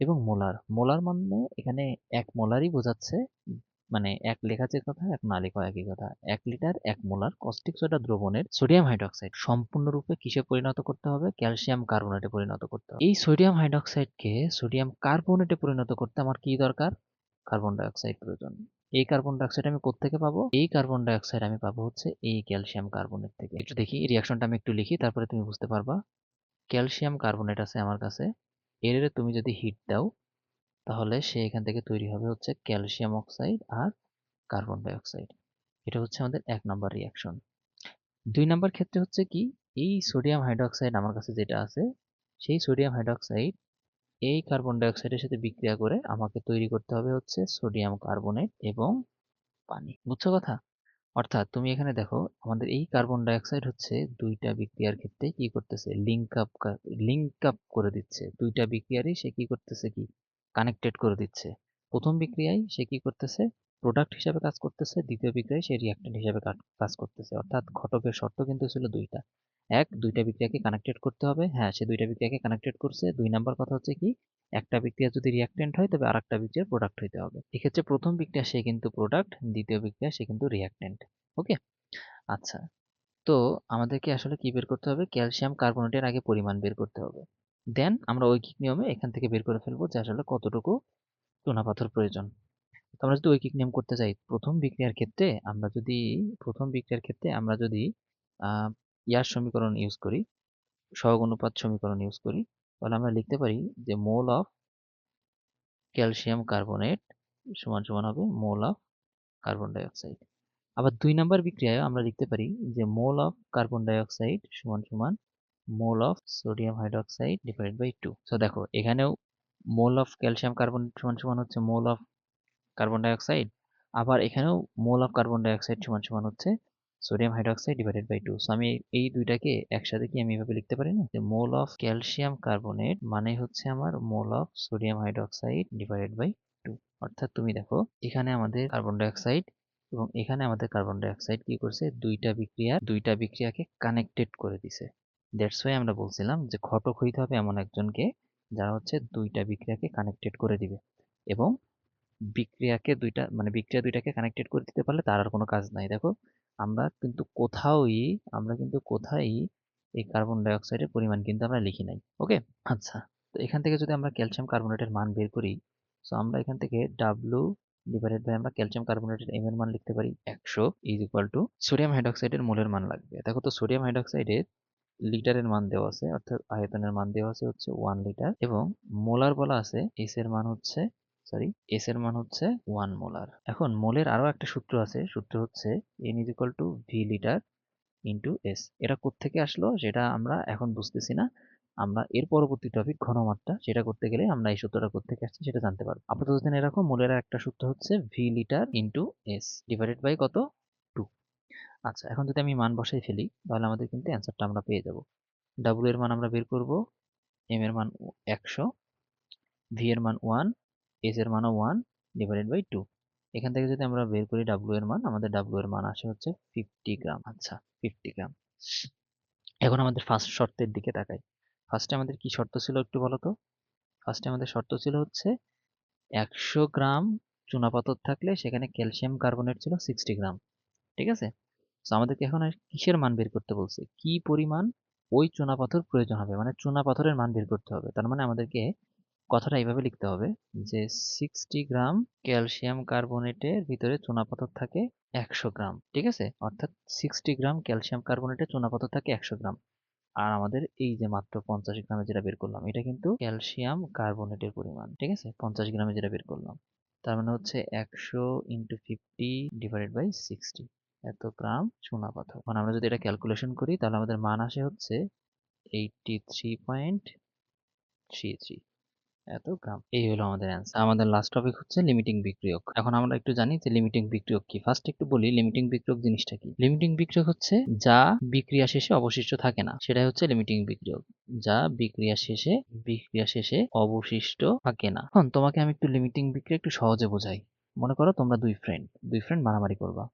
এবং মোলার। মোলার মানে এখানে 1 মোলারই বোঝাচ্ছে। মানে 1 লেখা যে কথা, 1 না লেখা একই কথা। 1 লিটার 1 মোলার কস্টিক সোডা দ্রবণের সোডিয়াম হাইড্রোক্সাইড সম্পূর্ণরূপে কিসে পরিণত করতে হবে? ক্যালসিয়াম কার্বনেটে পরিণত করতে হবে। এই সোডিয়াম হাইড্রোক্সাইডকে সোডিয়াম কার্বনেটে পরিণত করতে আমার কি দরকার? কার্বন ডাইঅক্সাইড প্রয়োজন। এই কার্বন ডাইঅক্সাইড আমি কোত্থেকে পাবো? এই কার্বন ডাইঅক্সাইড আমি পাবো হচ্ছে এই ক্যালসিয়াম কার্বনেট থেকে। একটু দেখি রিয়াকশনটা আমি একটু লিখি, তারপরে তুমি বুঝতে পারবা। ক্যালসিয়াম কার্বনেট আছে আমার কাছে, এর তুমি যদি হিট দাও তাহলে সে এখান থেকে তৈরি হবে হচ্ছে ক্যালসিয়াম অক্সাইড আর কার্বন ডাইঅক্সাইড। এটা হচ্ছে আমাদের 1 নম্বর রিয়াকশন। 2 নম্বর ক্ষেত্রে হচ্ছে কি, এই সোডিয়াম হাইড্রোক্সাইড আমার কাছে যেটা আছে, সেই সোডিয়াম হাইড্রোক্সাইড এই কার্বন ডাইঅক্সাইডের সাথে বিক্রিয়া করে আমাকে তৈরি করতে হবে হচ্ছে সোডিয়াম কার্বনেট এবং পানি। বুঝছো কথা? অর্থাৎ তুমি এখানে দেখো, আমাদের এই কার্বন ডাইঅক্সাইড হচ্ছে দুইটা বিক্রিয়ার ক্ষেত্রে কি করতেছে? লিঙ্ক আপ করে দিচ্ছে। দুইটা বিক্রিয়ারই সে কি করতেছে? কি কানেক্টেড করে দিচ্ছে। প্রথম বিক্রিয়ায় সে কি করতেছে? প্রোডাক্ট হিসাবে কাজ করতেছে, দ্বিতীয় বিক্রিয়ায় সে রিঅ্যাক্ট্যান্ট হিসাবে কাজ করতেছে। অর্থাৎ ঘটকের শর্ত কিন্তু ছিল দুইটা। এক, দুইটা বিক্রিয়াকে কানেক্টেড করতে হবে। হ্যাঁ, সে দুইটা বিক্রিয়াকে কানেক্টেড করছে। 2 নম্বর কথা হচ্ছে কি, একটা বিক্রিয়া যদি রিঅ্যাক্ট্যান্ট হয় তবে আরেকটা বিক্রিয়ার প্রোডাক্ট হইতে হবে। এক্ষেত্রে প্রথম বিক্রিয়া সে কিন্তু প্রোডাক্ট, দ্বিতীয় বিক্রিয়া সে কিন্তু রিঅ্যাক্ট্যান্ট। ওকে, আচ্ছা, তো আমাদেরকে আসলে কি বের করতে হবে? ক্যালসিয়াম কার্বনেটের আগে পরিমাণ বের করতে হবে। দেন আমরা ঐকিক নিয়মে এখান থেকে বের করে ফেলবো যে আসলে কতটুকু চুনাপাথর প্রয়োজন। তো আমরা যদি ঐকিক নিয়ম করতে যাই, প্রথম বিক্রিয়ার ক্ষেত্রে আমরা যদি আহ ইয়ার সমীকরণ ইউজ করি, সহগ অনুপাত সমীকরণ ইউজ করি, তাহলে আমরা লিখতে পারি যে মোল অফ ক্যালসিয়াম কার্বনেট সমান সমান হবে মোল অফ কার্বন ডাইঅক্সাইড। আবার 2 নম্বর বিক্রিয়ায় আমরা লিখতে পারি যে মোল অফ কার্বন ডাইঅক্সাইড সমান সমান mole of sodium hydroxide divided by 2। So দেখো, এখানেও মোল অফ ক্যালসিয়াম কার্বনেট সমান সমান হচ্ছে মোল অফ কার্বন ডাইঅক্সাইড। আবার এখানেও মোল অফ কার্বন ডাইঅক্সাইড সমান সমান হচ্ছে sodium hydroxide divided by 2। So আমি এই দুইটাকে একসাথে কি আমি এভাবে লিখতে পারি না, যে মোল অফ ক্যালসিয়াম কার্বনেট মানে হচ্ছে আমার mole of sodium hydroxide divided by 2। অর্থাৎ তুমি দেখো, এখানে আমাদের কার্বন ডাইঅক্সাইড এবং এখানে আমাদের কার্বন ডাইঅক্সাইড কি করছে? দুইটা বিক্রিয়াকে কানেক্টেড করে দিছে। দ্যাটস ওয়াই আমরা বলছিলাম যে ঘটক হইতে হবে এমন একজনকে যারা হচ্ছে দুইটা বিক্রিয়াকে কানেক্টেড করে দিবে। এবং বিক্রিয়াকে বিক্রিয়া দুইটাকে কানেক্টেড করে দিতে পারলে তার আর কোনো কাজ নাই। দেখো আমরা কিন্তু কোথায় এই কার্বন ডাই অক্সাইডের পরিমাণ কিন্তু আমরা লিখি নাই। ওকে, আচ্ছা, তো এখান থেকে যদি আমরা ক্যালসিয়াম কার্বনেটের মান বের করি, সো আমরা এখান থেকে ডাব্লু ডিভাইডেড বাই আমরা ক্যালসিয়াম কার্বনেটের এম এর মান লিখতে পারি 100 ইজ ইকুয়াল টু সোডিয়াম হাইড্রোক্সাইডের মোলের মান লাগবে। দেখো তো সোডিয়াম হাইড্রোক্সাইডের লিটারের মান দেওয়া আছে, অর্থাৎ আয়তনের মান দেওয়া আছে হচ্ছে 1 লিটার, এবং মোলার বলা আছে এস এর মান হচ্ছে 1 মোলার। এখন মোলের আরো একটা সূত্র আছে, সূত্র হচ্ছে N is equal to V litre into S. এটা কোত্থেকে আসলো সেটা আমরা এখন বুঝতেছি না, আমরা এর পরবর্তী টপিক ঘনমাত্রা সেটা করতে গেলে আমরা এই সূত্রটা কোত্থেকে আসছে সেটা জানতে পারবো। আপাতত জেনে রাখো মোলের একটা সূত্র হচ্ছে V litre into S divided by কত, 2। আচ্ছা, এখন যদি আমি মান বসাই ফেলি তাহলে আমাদের কিন্তু অ্যান্সারটা আমরা পেয়ে যাব। ডাব্লু এর মান আমরা বের করব, এম এর মান 100, ভি এর মান 1, এস এর মানও 1 ডিভাইডেড বাই 2। এখান থেকে যদি আমরা বের করি ডাব্লু এর মান, আমাদের ডাব্লু এর মান আসে হচ্ছে 50 গ্রাম। আচ্ছা, 50 গ্রাম। এখন আমাদের ফার্স্ট শর্তের দিকে তাকাই। ফার্স্টে আমাদের কি শর্ত ছিল একটু বলো তো? ফার্স্টে আমাদের শর্ত ছিল হচ্ছে 100 গ্রাম চুনাপাথর থাকলে সেখানে ক্যালসিয়াম কার্বনেট ছিল 60 গ্রাম। ঠিক আছে? তো আমাদেরকে এখন আর কিসের মান বের করতে বলছে, কি পরিমাণ ওই চুনাপাথর প্রয়োজন হবে, মানে চুনাপাথরের মান বের করতে হবে। তার মানে আমাদেরকে কথাটা এইভাবে লিখতে হবে যে 60 গ্রাম ক্যালসিয়াম কার্বনেটের ভিতরে চুনাপাথর থাকে 100 গ্রাম। ঠিক আছে? অর্থাৎ 60 গ্রাম ক্যালসিয়াম কার্বনেটে চুনাপাথর থাকে 100 গ্রাম। আর আমাদের এই যে মাত্র 50 গ্রামে যেটা বের করলাম এটা কিন্তু ক্যালসিয়াম কার্বনেটের পরিমাণ। ঠিক আছে? 50 গ্রামে যেটা বের করলাম, তার মানে হচ্ছে 100 ইন্টু 50 ডিভাইডেড বাই 60, এত গ্রাম চুনাপাথর। এখন আমরা যদি এটা ক্যালকুলেশন করি তাহলে আমাদের মান আসে হচ্ছে 83.33, এত গ্রাম। এই হলো আমাদের অ্যান্সার। আমাদের লাস্ট টপিক হচ্ছে লিমিটিং বিক্রিয়ক। এখন আমরা একটু জানি যে লিমিটিং বিক্রিয়ক কি। ফার্স্ট একটু বলি লিমিটিং বিক্রিয়ক জিনিসটা কি। লিমিটিং বিক্রিয়ক হচ্ছে যা বিক্রিয়া শেষে অবশিষ্ট থাকে না, সেটাই হচ্ছে লিমিটিং বিক্রিয়ক। যা বিক্রিয়া শেষে অবশিষ্ট থাকে না। এখন তোমাকে আমি একটু লিমিটিং বিক্রিয়া একটু সহজে বোঝাই। মনে করো তোমরা দুই ফ্রেন্ড মারামারি করবা।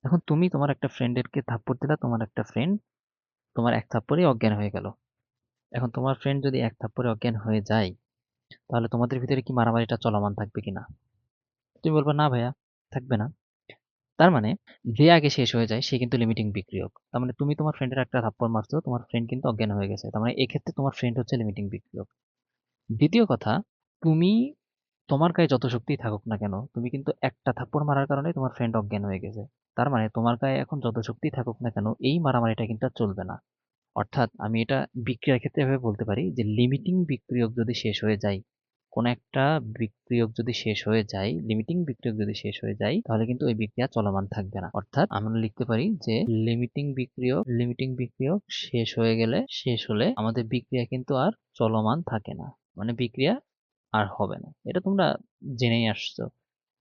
এখন তুমি তোমার একটা ফ্রেন্ডেরকে থাপ্পড় দিলা, তোমার একটা ফ্রেন্ড তোমার এক থাপ্পড়ে অজ্ঞান হয়ে গেল। এখন তোমার ফ্রেন্ড যদি এক থাপ্পড়ে অজ্ঞান হয়ে যায় তাহলে তোমাদের ভিতরে কি মারামারিটা চলমান থাকবে কিনা? তুমি বলবা না ভাইয়া, থাকবে না। তার মানে যে আগে শেষ হয়ে যায় সে কিন্তু লিমিটিং বিক্রিয়ক। তার মানে তুমি তোমার ফ্রেন্ডের একটা থাপ্পড় মারছো, তোমার ফ্রেন্ড কিন্তু অজ্ঞান হয়ে গেছে, তার মানে এক্ষেত্রে তোমার ফ্রেন্ড হচ্ছে লিমিটিং বিক্রিয়ক। দ্বিতীয় কথা, তুমি তোমার গায়ে যত শক্তিই থাকুক না কেন, তুমি কিন্তু একটা থাপ্পড় মারার কারণে তোমার ফ্রেন্ড অজ্ঞান হয়ে গেছে। তার মানে তোমার গায়ে এখন যত শক্তিই থাকুক না কেন এই মারামারিটা কিন্তু আর চলবে না। অর্থাৎ আমি এটা বিক্রিয়ার ক্ষেত্রে এভাবে বলতে পারি যে লিমিটিং বিক্রিয়ক যদি শেষ হয়ে যায়, কোন একটা বিক্রিয়ক যদি শেষ হয়ে যায়, লিমিটিং বিক্রিয়ক যদি শেষ হয়ে যায় তাহলে কিন্তু ওই বিক্রিয়া চলমান থাকবে না। অর্থাৎ আমরা লিখতে পারি যে লিমিটিং বিক্রিয়ক শেষ হলে আমাদের বিক্রিয়া কিন্তু আর চলমান থাকে না, মানে বিক্রিয়া আর হবে না। এটা তোমরা জেনেই আসছো,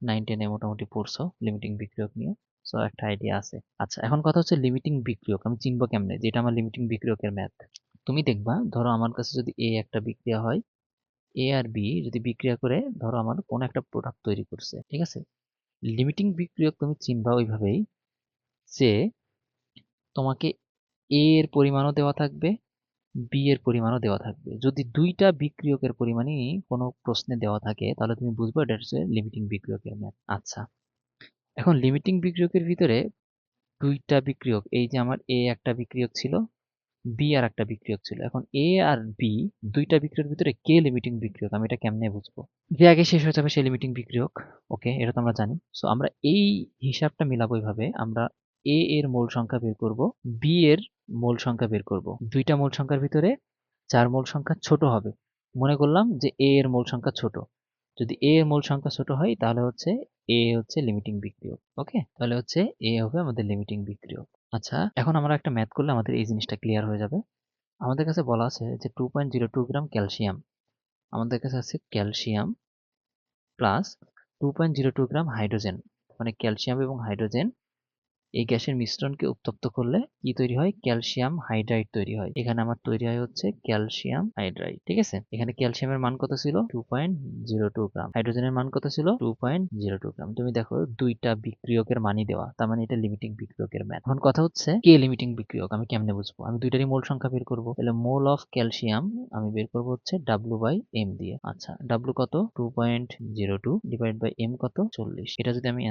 9-10 এ মোটামুটি পড়ছো লিমিটিং বিক্রিয়ক নিয়ে, সো একটা আইডিয়া আছে। আচ্ছা, এখন কথা হচ্ছে লিমিটিং বিক্রিয়ক আমি চিনবো কেমনে যে এটা আমার লিমিটিং বিক্রিয়কের ম্যাথ। তুমি দেখবা ধরো আমার কাছে যদি এ একটা বিক্রিয়া হয়, এ আর বি যদি বিক্রিয়া করে ধরো আমার কোনো একটা প্রোডাক্ট তৈরি করছে, ঠিক আছে? লিমিটিং বিক্রিয়ক তুমি চিনবা ওইভাবেই যে তোমাকে এ এর পরিমাণও দেওয়া থাকবে, বি এর পরিমাণও দেওয়া থাকবে। যদি দুইটা বিক্রিয়কের পরিমাণই কোনো প্রশ্নে দেওয়া থাকে তাহলে তুমি বুঝবে এটা হচ্ছে লিমিটিং বিক্রিয়কের ম্যাথ। আচ্ছা, এখন লিমিটিং বিক্রিয়কের ভিতরে দুইটা বিক্রিয়ক, এই যে আমার এ একটা বিক্রিয়ক ছিল, বি আর একটা বিক্রিয়ক ছিল। এখন এ আর বি দুইটা বিক্রিয়কের ভিতরে কে লিমিটিং বিক্রিয়ক আমি এটা কেমনে বুঝবো? যে আগে শেষ হয়ে যাবে সে লিমিটিং বিক্রিয়ক। ওকে, এটা তো আমরা জানি। সো আমরা এই হিসাবটা মিলাবো এইভাবে, আমরা এ এর মোল সংখ্যা বের করব, বি এর মোল সংখ্যা বের করব। দুইটা মোল সংখ্যার ভিতরে যার মোল সংখ্যা ছোট হবে, মনে করলাম যে এ এর মোল সংখ্যা ছোট, যদি এ এর মোল সংখ্যা ছোট হয় তাহলে হচ্ছে এ হচ্ছে লিমিটিং বিক্রিয়ক। ওকে, তাহলে হচ্ছে এ হবে আমাদের লিমিটিং বিক্রিয়ক। আচ্ছা, এখন আমরা একটা ম্যাথ করলে আমাদের এই জিনিসটা ক্লিয়ার হয়ে যাবে। আমাদের কাছে বলা আছে যে 2.02 গ্রাম ক্যালসিয়াম, আমাদের কাছে আছে ক্যালসিয়াম প্লাস 2.02 গ্রাম হাইড্রোজেন, মানে ক্যালসিয়াম এবং হাইড্রোজেন এই গ্যাসের মিশ্রণকে উত্তপ্ত করলে কি তৈরি হয়? ক্যালসিয়াম হাইড্রাইড তৈরি হয়। এখানে আমার তৈরি হয় হচ্ছে ক্যালসিয়াম হাইড্রাইড। ঠিক আছে, এখানে ক্যালসিয়ামের মান কত ছিল? 2.02 গ্রাম। হাইড্রোজেনের মান কত ছিল? 2.02 গ্রাম। তুমি দেখো দুইটা বিক্রিয়কের মানই দেওয়া, তার মানে এটা লিমিটিং বিক্রিয়কের মান। এখন কথা হচ্ছে কে লিমিটিং বিক্রিয়ক, আমি কেমনে বুঝবো? আমি দুইটারই মোল সংখ্যা বের করবো। তাহলে মোল অফ ক্যালসিয়াম আমি বের করবো হচ্ছে W/M দিয়ে। আচ্ছা, W কত? 2.02 ডিভাইড বাই M কত? 40। এটা যদি আমি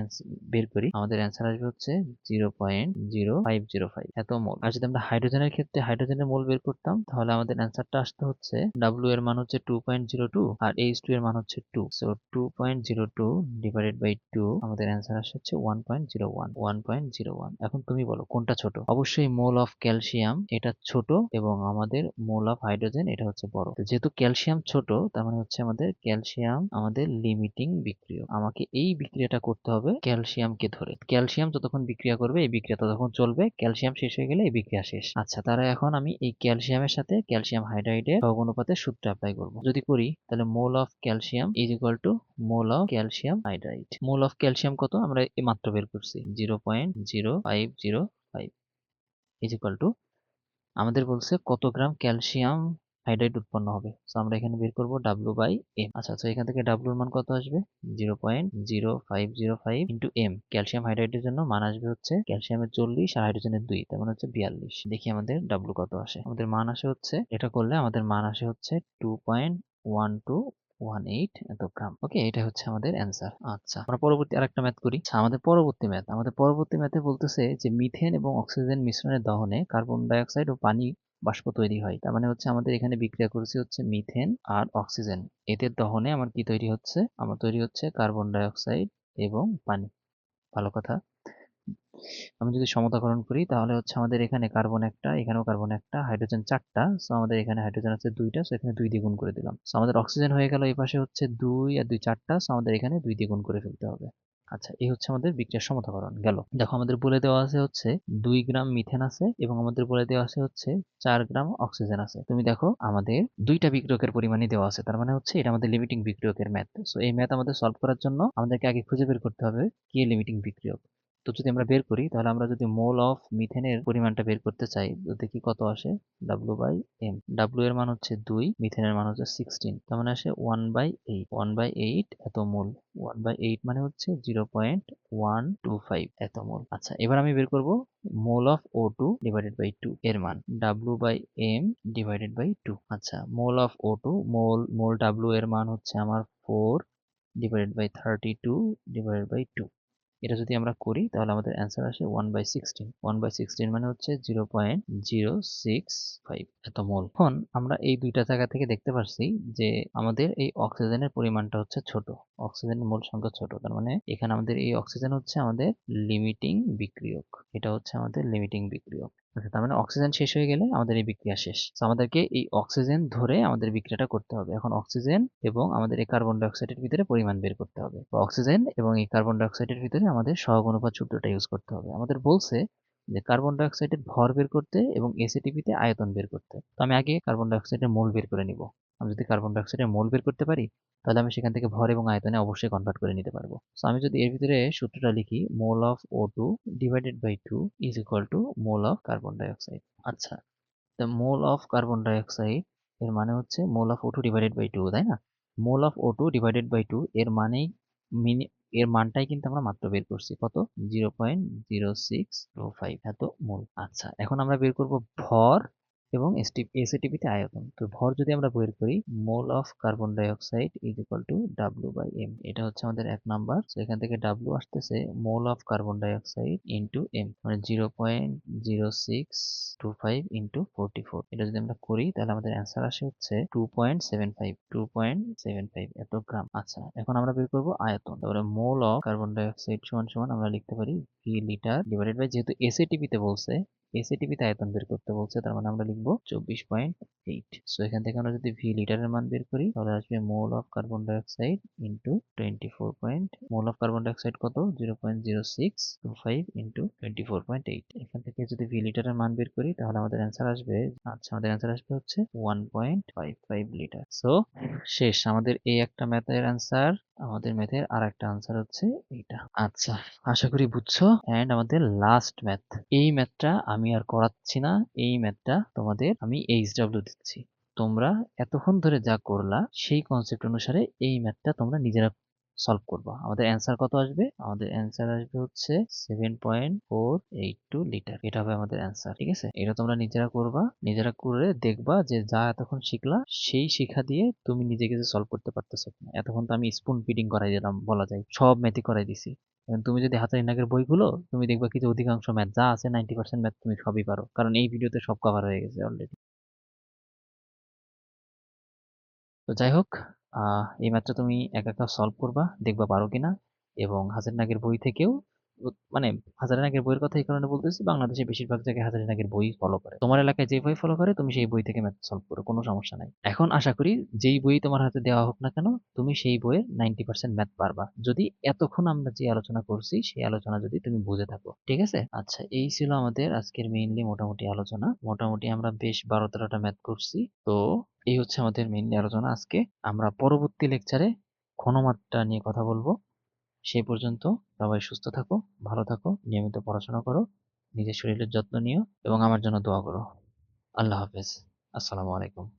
বের করি, আমাদের অ্যান্সার আসবে হচ্ছে 0.0505 এত মোল। আর যদি আমরা হাইড্রোজেনের ক্ষেত্রে হাইড্রোজেনের মোল বের করতাম, তাহলে আমাদের অ্যান্সারটা আসতে হচ্ছে W এর মান হচ্ছে 2.02 আর H2 এর মান হচ্ছে 2। সো 2.02 ডিভাইডেড বাই 2, আমাদের অ্যান্সার আসছে হচ্ছে 1.01। এখন তুমি বলো কোনটা ছোট? অবশ্যই মোল অফ ক্যালসিয়াম এটা ছোট এবং আমাদের মোল অফ হাইড্রোজেন এটা হচ্ছে বড়। তো যেহেতু ক্যালসিয়াম ছোট, তার মানে হচ্ছে আমাদের ক্যালসিয়াম আমাদের লিমিটিং বিক্রিয়ক। আমাকে এই বিক্রিয়াটা করতে হবে ক্যালসিয়ামকে ধরে। ক্যালসিয়াম যতক্ষণ বিক্রিয়া করবে এই বিক্রিয়া ততক্ষণ চলবে, ক্যালসিয়াম শেষ হয়ে গেলে এই বিক্রিয়া শেষ। আচ্ছা, তারা এখন আমি এই ক্যালসিয়ামের সাথে ক্যালসিয়াম হাইড্রাইডের সহগ অনুপাতের সূত্র অ্যাপ্লাই করব। যদি করি তাহলে mole of calcium is equal to mole of calcium hydride. Mole of calcium কত আমরা এই মাত্র বের করছি, 0.0505 ইজ ইকুয়াল টু, আমাদের বলছে কত গ্রাম ক্যালসিয়াম হাইড্রাইড উৎপন্ন হবে। তো আমরা এখানে বের করবো W/M। আচ্ছা, তো এখান থেকে W এর মান কত আসবে? 0.0505 ইন্টু M। ক্যালসিয়াম হাইড্রাইডের জন্য মান আসবে হচ্ছে ক্যালসিয়ামের 40 আর হাইড্রোজেনের 2, তার মানে হচ্ছে 42। দেখি আমাদের W কত আসে। আমাদের মান আসে হচ্ছে, এটা করলে আমাদের মান আসে হচ্ছে 2.1218 এত গ্রাম। ওকে, এটা হচ্ছে আমাদের অ্যান্সার। আচ্ছা, আমরা পরবর্তী আরেকটা ম্যাথ করি। আচ্ছা, আমাদের পরবর্তী ম্যাথে বলতেছে যে মিথেন এবং অক্সিজেন মিশ্রণের দহনে কার্বন ডাই অক্সাইড ও পানি বাষ্প তৈরি হয়। তার মানে হচ্ছে আমাদের এখানে বিক্রিয়া করেছে হচ্ছে মিথেন আর অক্সিজেন। এদের দহনে আমার কি তৈরি হচ্ছে? আমার তৈরি হচ্ছে কার্বন ডাই অক্সাইড এবং পানি। ভালো কথা। আমি যদি সমতাকরণ করি তাহলে হচ্ছে আমাদের এখানে কার্বন একটা, এখানেও কার্বন একটা, হাইড্রোজেন 4টা। সো আমাদের এখানে হাইড্রোজেন আছে 2টা, সো এখানে 2 দিয়ে গুণ করে দিলাম। সো আমাদের অক্সিজেন হয়ে গেল এই পাশে হচ্ছে 2 আর 2 4টা, সো আমাদের এখানে 2 দিয়ে গুণ করে ফেলতে হবে। আচ্ছা, এই হচ্ছে আমাদের বিক্রিয়ার সমতাকরণ গেল। দেখো আমাদের বলে দেওয়া আছে হচ্ছে 2 গ্রাম মিথেন আছে এবং আমাদের বলে দেওয়া আছে হচ্ছে 4 গ্রাম অক্সিজেন আছে। তুমি দেখো আমাদের দুইটা বিক্রিয়কের পরিমাণই দেওয়া আছে, তার মানে হচ্ছে এটা আমাদের লিমিটিং বিক্রিয়কের ম্যাথ। সো এই ম্যাথ আমাদের সলভ করার জন্য আমাদেরকে আগে খুঁজে বের করতে হবে কি লিমিটিং বিক্রিয়ক। তো যদি আমরা বের করি তাহলে আমরা যদি মোল অফ মিথেনের পরিমাণটা বের করতে চাই, তো দেখি কত আসে। W/M। W এর মান হচ্ছে 2, মিথেনের মান হচ্ছে 16, তার মানে আসে 1/8। 1/8 এত মোল। 1/8 মানে হচ্ছে 0.125 এত মোল। আচ্ছা, এবার আমি বের করব মোল অফ O2 ডিভাইডেড বাই 2 এর মান, W/M ডিভাইডেড বাই 2। আচ্ছা, মোল অফ O2, মোল W এর মান হচ্ছে আমার 4 ডিভাইডেড বাই 32 ডিভাইডেড বাই 2। এটা যদি আমরা করি তাহলে আমাদের অ্যান্সার আসে 1/16। 1/16 মানে হচ্ছে 0.065 এত মোল। এখন আমরা এই দুইটা জায়গা থেকে দেখতে পাচ্ছি যে আমাদের এই অক্সিজেনের পরিমাণটা হচ্ছে ছোট, অক্সিজেনের মোল সংখ্যা ছোট। তার মানে এখানে আমাদের এই অক্সিজেন হচ্ছে আমাদের লিমিটিং বিক্রিয়ক। এটা হচ্ছে আমাদের লিমিটিং বিক্রিয়ক। আচ্ছা, তার মানে অক্সিজেন শেষ হয়ে গেলে আমাদের এই বিক্রিয়া শেষ। তো আমাদেরকে এই অক্সিজেন ধরে আমাদের বিক্রিয়াটা করতে হবে। এখন অক্সিজেন এবং আমাদের এই কার্বন ডাই অক্সাইডের ভিতরে পরিমাণ বের করতে হবে। তো অক্সিজেন এবং এই কার্বন ডাই অক্সাইডের ভিতরে আমাদের সহগ অনুপাত সূত্রটা ইউজ করতে হবে। আমাদের বলছে যে কার্বন ডাই অক্সাইডের ভর বের করতে এবং এসিটিপিতে আয়তন বের করতে। তো আমি আগে কার্বন ডাই অক্সাইডের মোল বের করে নিব। আমি যদি কার্বন ডাই অক্সাইডের মোল বের করতে পারি তাহলে আমি সেখান থেকে ভর এবং আয়তনে অবশ্যই কনভার্ট করে নিতে পারবো। তো আমি যদি এর ভিতরে সূত্রটা লিখি, mole of O2 divided by 2 is equal to mole of carbon dioxide. আচ্ছা, the mole of carbon dioxide এর মানে হচ্ছে মোল অফ O2 ডিভাইডেড বাই 2, তাই না? মোল অফ O2 ডিভাইডেড বাই 2 এর মানেই এর মানটাই কিন্তু আমরা মাত্র বের করছি কত, 0.0625 এত মোল। আচ্ছা, এখন আমরা বের করব ভর এবং এসিটিপিতে আয়তন। তো ভর যদি আমরা বের করি, mole of carbon dioxide is equal to W/M। এটা হচ্ছে আমাদের 1 নাম্বার। তো এখান থেকে W আসতেছে mole of carbon dioxide into M, মানে 0.0625 ইন্টু 44। এটা যদি আমরা করি তাহলে আমাদের অ্যান্সার আসে হচ্ছে 2.75 এত গ্রাম। আচ্ছা, এখন আমরা বের করবো আয়তন। তারপরে mole of carbon dioxide সমান সমান আমরা লিখতে পারি ভি লিটার ডিভাইডেড বাই, যেহেতু এসএটিপিতে বলছে, এসএটিপিতে আয়তন বের করতে বলছে, তার মানে আমরা লিখবো 24.8। সো এখান থেকে আমরা যদি ভি লিটারের মান বের করি তাহলে আসবে mole of carbon dioxide into 24 point, mole of carbon dioxide কত, 0.0625 ইন্টু 24.8। এখান থেকে যদি ভি লিটারের মান বের করি তাহলে আমাদের অ্যান্সার আসবে, আচ্ছা আমাদের অ্যান্সার আসবে হচ্ছে 1.55 লিটার। সো শেষ আমাদের এই একটা ম্যাথের অ্যান্সার, আমাদের ম্যাথের আর একটা অ্যান্সার হচ্ছে এইটা। আচ্ছা, আশা করি বুঝছো। অ্যান্ড আমাদের লাস্ট ম্যাথ, এই ম্যাথটা আমি আর করাচ্ছি না, এই ম্যাথটা তোমাদের আমি এইচডব্লিউ দিচ্ছি। তোমরা এতক্ষণ ধরে যা করলা সেই কনসেপ্ট অনুসারে এই ম্যাথটা তোমরা নিজেরা সলভ করবা। আমাদের অ্যান্সার কত আসবে? আমাদের অ্যান্সার আসবে হচ্ছে 7.482 লিটার। এটা হবে আমাদের অ্যান্সার। ঠিক আছে, এটা তোমরা নিজেরা করবা, নিজেরা করে দেখবা যে যা এতক্ষণ শিখলা সেই শিক্ষা দিয়ে তুমি নিজে কিছু সলভ করতে পারতেছো কিনা। এতক্ষণ তো আমি স্পুন ফিডিং করাই দিলাম বলা যায়, সব ম্যাথই করাই দিছি। এখন তুমি যদি হাজারি নাগের বইগুলো তুমি দেখবা কিছু অধিকাংশ ম্যাথ যা আছে 90% ম্যাথ তুমি সবই পারো, কারণ এই ভিডিওতে সব কভার হয়ে গেছে অলরেডি। তো যাই হোক, এই ম্যাথটা তুমি একা একা সলভ করবা, দেখবা পারো কিনা। এবং হাজারি নাগের বই থেকেও মানে হাজারি নাগের বইয়ের কথা এই কারণে বলতেছি, বাংলাদেশে বেশিরভাগ জায়গায় হাজারি নাগের বই ফলো করে। তোমার এলাকায় যে বই ফলো করে তুমি সেই বই থেকে ম্যাথ সলভ করো, কোনো সমস্যা নাই। এখন আশা করি যেই বই তোমার হাতে দেওয়া হোক না কেন তুমি সেই বইয়ের 90% ম্যাথ পারবা, যদি এতক্ষণ আমরা যে আলোচনা করছি সেই আলোচনা যদি তুমি বুঝে থাকো। ঠিক আছে, আচ্ছা এই ছিল আমাদের আজকের মেইনলি মোটামুটি আলোচনা। মোটামুটি আমরা বেশ 12-13টা ম্যাথ করছি। তো এই হচ্ছে আমাদের মেইনলি আলোচনা আজকে। আমরা পরবর্তী লেকচারে ঘনমাত্রা নিয়ে কথা বলবো। সেই পর্যন্ত সবাই সুস্থ থাকো, ভালো থাকো, নিয়মিত পড়াশোনা করো, নিজের শরীরের যত্ন নিও এবং আমার জন্য দোয়া করো। আল্লাহ হাফেজ। আসসালামু আলাইকুম।